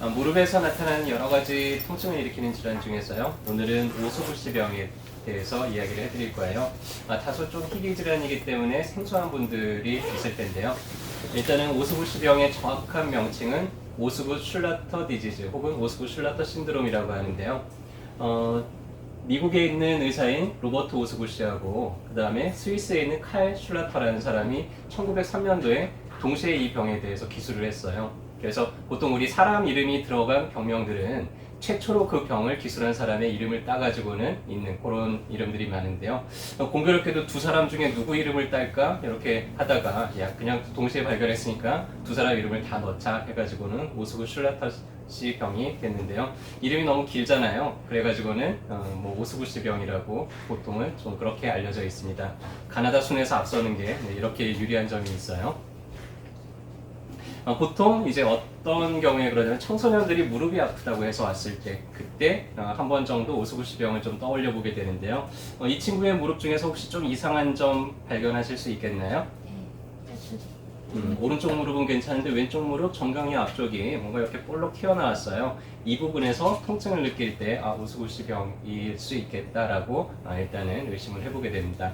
무릎에서 나타나는 여러 가지 통증을 일으키는 질환 중에서요. 오늘은 오수부시병에 대해서 이야기를 해드릴 거예요. 다소 좀 희귀 질환이기 때문에 생소한 분들이 있을 텐데요. 일단은 오수부시병의 정확한 명칭은 오스구 슐라터 디지즈 혹은 오스구 슐라터 신드롬이라고 하는데요. 미국에 있는 의사인 로버트 오스구 씨하고 그 다음에 스위스에 있는 칼 슐라터라는 사람이 1903년도에 동시에 이 병에 대해서 기술을 했어요. 그래서 보통 우리 사람 이름이 들어간 병명들은 최초로 그 병을 기술한 사람의 이름을 따가지고는 있는 그런 이름들이 많은데요. 공교롭게도 두 사람 중에 누구 이름을 딸까 이렇게 하다가 야 그냥 동시에 발견했으니까 두 사람 이름을 다 넣자 해가지고는 오스구 슐라터시 병이 됐는데요. 이름이 너무 길잖아요. 그래가지고는 뭐 오스구시 병이라고 보통은 좀 그렇게 알려져 있습니다. 가나다 순에서 앞서는 게 이렇게 유리한 점이 있어요. 보통 이제 어떤 경우에 그러냐면 청소년들이 무릎이 아프다고 해서 왔을 때 그때 한 번 정도 오스구시 병을 좀 떠올려 보게 되는데요. 이 친구의 무릎 중에서 혹시 좀 이상한 점 발견하실 수 있겠나요? 오른쪽 무릎은 괜찮은데 왼쪽 무릎 정강이 앞쪽이 뭔가 이렇게 볼록 튀어나왔어요. 이 부분에서 통증을 느낄 때 오스구시 병일 수 있겠다라고 일단은 의심을 해보게 됩니다.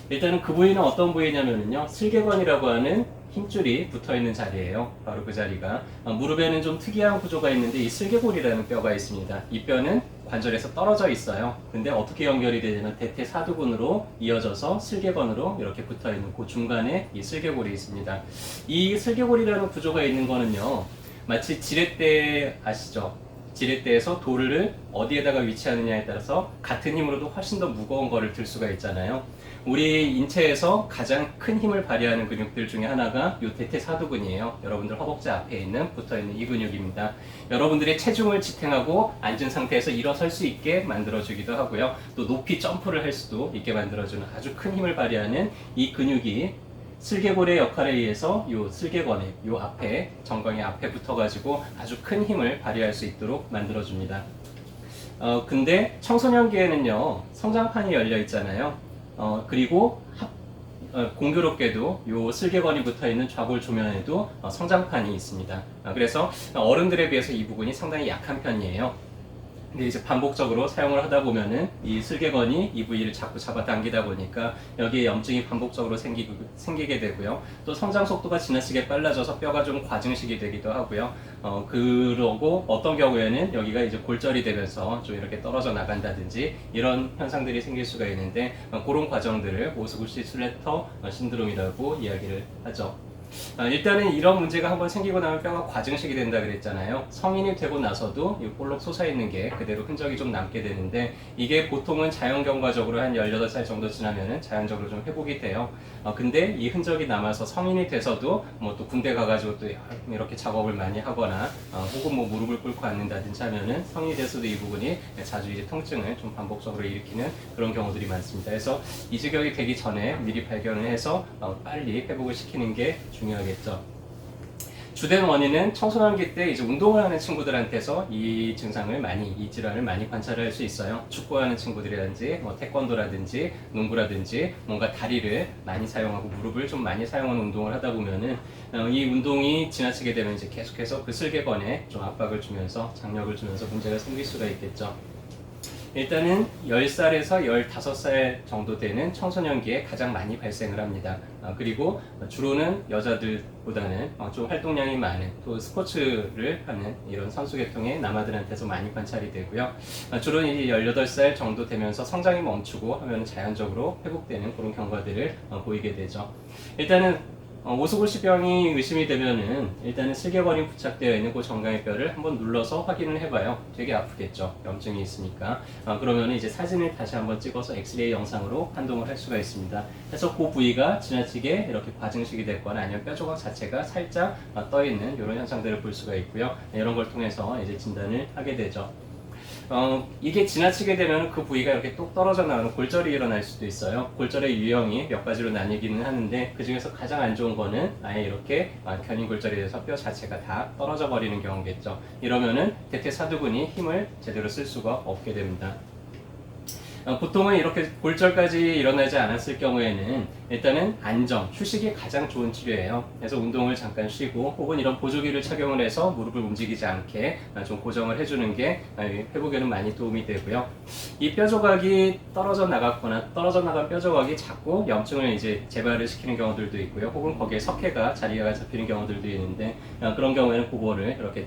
일단은 그 부위는 어떤 부위냐면요, 슬개건이라고 하는 힘줄이 붙어있는 자리예요. 바로 그 자리가 무릎에는 좀 특이한 구조가 있는데 이 슬개골이라는 뼈가 있습니다. 이 뼈는 관절에서 떨어져 있어요. 근데 어떻게 연결이 되냐면 대퇴사두근으로 이어져서 슬개건으로 이렇게 붙어있는 그 중간에 이 슬개골이 있습니다. 이 슬개골이라는 구조가 있는 거는요, 마치 지렛대 아시죠? 지렛대에서 돌을 어디에다가 위치하느냐에 따라서 같은 힘으로도 훨씬 더 무거운 거를 들 수가 있잖아요. 우리 인체에서 가장 큰 힘을 발휘하는 근육들 중에 하나가 이 대퇴사두근이에요. 여러분들 허벅지 앞에 있는 붙어있는 이 근육입니다. 여러분들의 체중을 지탱하고 앉은 상태에서 일어설 수 있게 만들어주기도 하고요. 또 높이 점프를 할 수도 있게 만들어주는 아주 큰 힘을 발휘하는 이 근육이 슬개골의 역할에 의해서 이 슬개건의 이 앞에 정강이 앞에 붙어가지고 아주 큰 힘을 발휘할 수 있도록 만들어줍니다. 근데 청소년기에는요 성장판이 열려 있잖아요. 그리고 공교롭게도 이 슬개건이 붙어있는 좌골 조면에도 성장판이 있습니다. 그래서 어른들에 비해서 이 부분이 상당히 약한 편이에요. 근데 이제 반복적으로 사용을 하다 보면은 이 슬개건이 이 부위를 자꾸 잡아당기다 보니까 여기에 염증이 반복적으로 생기게 되고요. 또 성장 속도가 지나치게 빨라져서 뼈가 좀 과증식이 되기도 하고요. 그러고 어떤 경우에는 여기가 이제 골절이 되면서 좀 이렇게 떨어져 나간다든지 이런 현상들이 생길 수가 있는데 그런 과정들을 오스구시 슐라터 신드롬이라고 이야기를 하죠. 일단은 이런 문제가 한번 생기고 나면 뼈가 과증식이 된다 그랬잖아요. 성인이 되고 나서도 이 볼록 솟아있는 게 그대로 흔적이 좀 남게 되는데 이게 보통은 자연경과적으로 한 18살 정도 지나면은 자연적으로 좀 회복이 돼요. 근데 이 흔적이 남아서 성인이 돼서도 뭐 또 군대 가가지고 또 이렇게 작업을 많이 하거나 혹은 뭐 무릎을 꿇고 앉는다든지 하면은 성인이 돼서도 이 부분이 자주 이제 통증을 좀 반복적으로 일으키는 그런 경우들이 많습니다. 그래서 이 지경이 되기 전에 미리 발견을 해서 빨리 회복을 시키는 게 중요하겠죠. 주된 원인은 청소년기 때 이제 운동을 하는 친구들한테서 이 증상을 이 질환을 많이 관찰할 수 있어요. 축구하는 친구들이라든지, 태권도라든지, 농구라든지, 뭔가 다리를 많이 사용하고 무릎을 좀 많이 사용하는 운동을 하다 보면은 이 운동이 지나치게 되면 이제 계속해서 그 슬개건에 좀 압박을 주면서 장력을 주면서 문제가 생길 수가 있겠죠. 일단은 10살에서 15살 정도 되는 청소년기에 가장 많이 발생을 합니다. 그리고 주로는 여자들보다는 좀 활동량이 많은 또 스포츠를 하는 이런 선수 계통의 남아들한테서 많이 관찰이 되고요. 주로는 이제 18살 정도 되면서 성장이 멈추고 하면 자연적으로 회복되는 그런 경과들을 보이게 되죠. 일단은 오스구시 병이 의심이 되면은 일단은 슬개건이 부착되어 있는 그 정강의 뼈를 한번 눌러서 확인을 해봐요. 되게 아프겠죠. 염증이 있으니까. 그러면은 이제 사진을 다시 한번 찍어서 엑스레이 영상으로 판독을 할 수가 있습니다. 그래서 그 부위가 지나치게 이렇게 과증식이 됐거나 아니면 뼈 조각 자체가 살짝 떠 있는 이런 현상들을 볼 수가 있고요. 이런 걸 통해서 이제 진단을 하게 되죠. 이게 지나치게 되면 그 부위가 이렇게 뚝 떨어져 나오는 골절이 일어날 수도 있어요. 골절의 유형이 몇 가지로 나뉘기는 하는데 그 중에서 가장 안 좋은 거는 아예 이렇게 견인 골절이 돼서 뼈 자체가 다 떨어져 버리는 경우겠죠. 이러면은 대퇴사두근이 힘을 제대로 쓸 수가 없게 됩니다. 보통은 이렇게 골절까지 일어나지 않았을 경우에는 일단은 안정, 휴식이 가장 좋은 치료예요. 그래서 운동을 잠깐 쉬고 혹은 이런 보조기를 착용을 해서 무릎을 움직이지 않게 좀 고정을 해주는 게 회복에는 많이 도움이 되고요. 이 뼈 조각이 떨어져 나갔거나 떨어져 나간 뼈 조각이 자꾸 염증을 이제 재발을 시키는 경우들도 있고요. 혹은 거기에 석회가 자리가 잡히는 경우들도 있는데 그런 경우에는 그거를 이렇게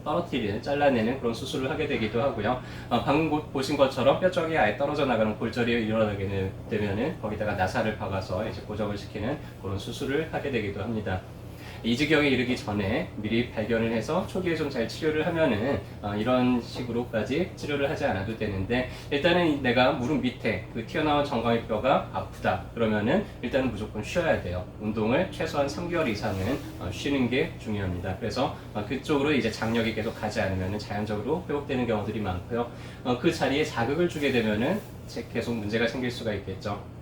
떨어뜨리는, 잘라내는 그런 수술을 하게 되기도 하고요. 방금 보신 것처럼 뼈쪽이 아예 떨어져 나가는 골절이 일어나게 되면은 거기다가 나사를 박아서 이제 고정을 시키는 그런 수술을 하게 되기도 합니다. 이 지경에 이르기 전에 미리 발견을 해서 초기에 좀 잘 치료를 하면은 이런 식으로까지 치료를 하지 않아도 되는데, 일단은 내가 무릎 밑에 그 튀어나온 정강이 뼈가 아프다 그러면은 일단은 무조건 쉬어야 돼요. 운동을 최소한 3개월 이상은 쉬는 게 중요합니다. 그래서 그쪽으로 이제 장력이 계속 가지 않으면은 자연적으로 회복되는 경우들이 많고요. 그 자리에 자극을 주게 되면은 계속 문제가 생길 수가 있겠죠.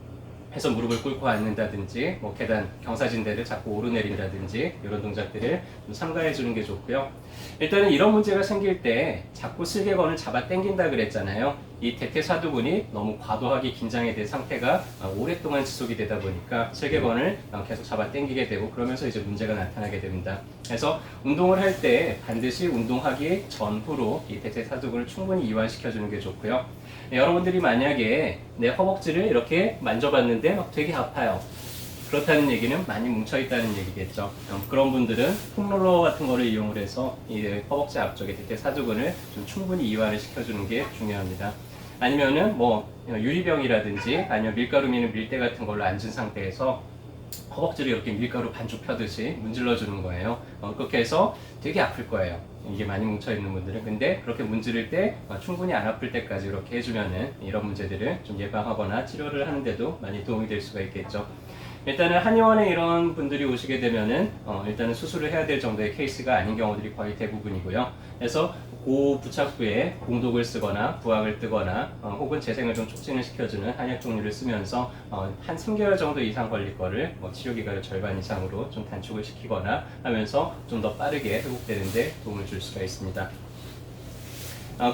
해서 무릎을 꿇고 앉는다든지 뭐 계단, 경사진대를 자꾸 오르내린다든지 이런 동작들을 좀 삼가해 주는 게 좋고요. 일단은 이런 문제가 생길 때 자꾸 슬개건을 잡아 당긴다 그랬잖아요. 이 대퇴사두근이 너무 과도하게 긴장이 된 상태가 오랫동안 지속이 되다 보니까 슬개건을 계속 잡아 당기게 되고, 그러면서 이제 문제가 나타나게 됩니다. 그래서 운동을 할 때 반드시 운동하기 전후로 이 대퇴사두근을 충분히 이완시켜 주는 게 좋고요. 여러분들이 만약에 내 허벅지를 이렇게 만져봤는데 막 되게 아파요. 그렇다는 얘기는 많이 뭉쳐있다는 얘기겠죠. 그런 분들은 폼롤러 같은 거를 이용을 해서 이 허벅지 앞쪽에 대퇴사두근을 좀 충분히 이완을 시켜주는 게 중요합니다. 아니면은 뭐 유리병이라든지 아니면 밀가루 미는 밀대 같은 걸로 앉은 상태에서 허벅지를 이렇게 밀가루 반죽 펴듯이 문질러 주는 거예요. 그렇게 해서 되게 아플 거예요. 이게 많이 뭉쳐있는 분들은. 근데 그렇게 문지를 때 충분히 안 아플 때까지 이렇게 해주면은 이런 문제들을 좀 예방하거나 치료를 하는데도 많이 도움이 될 수가 있겠죠. 일단은 한의원에 이런 분들이 오시게 되면은 일단은 수술을 해야 될 정도의 케이스가 아닌 경우들이 거의 대부분이고요. 그래서 고부착부에 공독을 쓰거나 부항을 뜨거나 혹은 재생을 좀 촉진을 시켜주는 한약 종류를 쓰면서 한 3개월 정도 이상 걸릴 거를 치료기간을 절반 이상으로 좀 단축을 시키거나 하면서 좀 더 빠르게 회복되는 데 도움을 줄 수가 있습니다.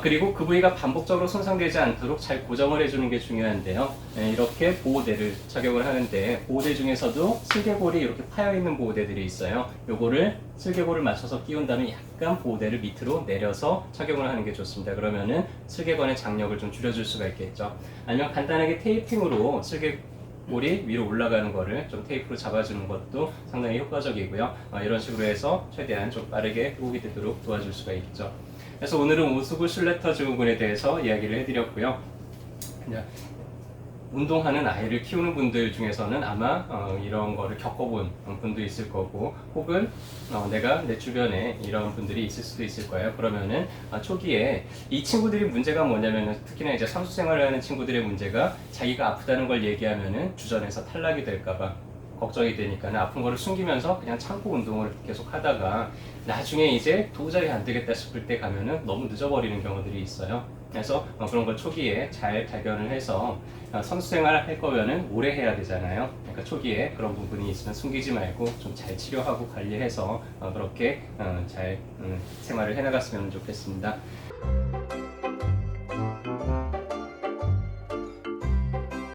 그리고 그 부위가 반복적으로 손상되지 않도록 잘 고정을 해주는 게 중요한데요. 이렇게 보호대를 착용을 하는데, 보호대 중에서도 슬개골이 이렇게 파여있는 보호대들이 있어요. 요거를 슬개골을 맞춰서 끼운 다음에 약간 보호대를 밑으로 내려서 착용을 하는 게 좋습니다. 그러면은 슬개건의 장력을 좀 줄여줄 수가 있겠죠. 아니면 간단하게 테이핑으로 슬개골이 위로 올라가는 거를 좀 테이프로 잡아주는 것도 상당히 효과적이고요. 이런 식으로 해서 최대한 좀 빠르게 회복이 되도록 도와줄 수가 있죠. 그래서 오늘은 오스구 슐레터 증후군에 대해서 이야기를 해드렸고요. 운동하는 아이를 키우는 분들 중에서는 아마 이런 거를 겪어본 분도 있을 거고, 혹은 내가 내 주변에 이런 분들이 있을 수도 있을 거예요. 그러면은 초기에 이 친구들이 문제가 뭐냐면은, 특히나 이제 선수 생활을 하는 친구들의 문제가 자기가 아프다는 걸 얘기하면은 주전에서 탈락이 될까봐 걱정이 되니까 아픈 거를 숨기면서 그냥 참고 운동을 계속 하다가 나중에 이제 도저히 안 되겠다 싶을 때 가면은 너무 늦어버리는 경우들이 있어요. 그래서 그런 걸 초기에 잘 발견을 해서 선수 생활 할 거면은 오래 해야 되잖아요. 그러니까 초기에 그런 부분이 있으면 숨기지 말고 좀 잘 치료하고 관리해서 그렇게 잘 생활을 해나갔으면 좋겠습니다.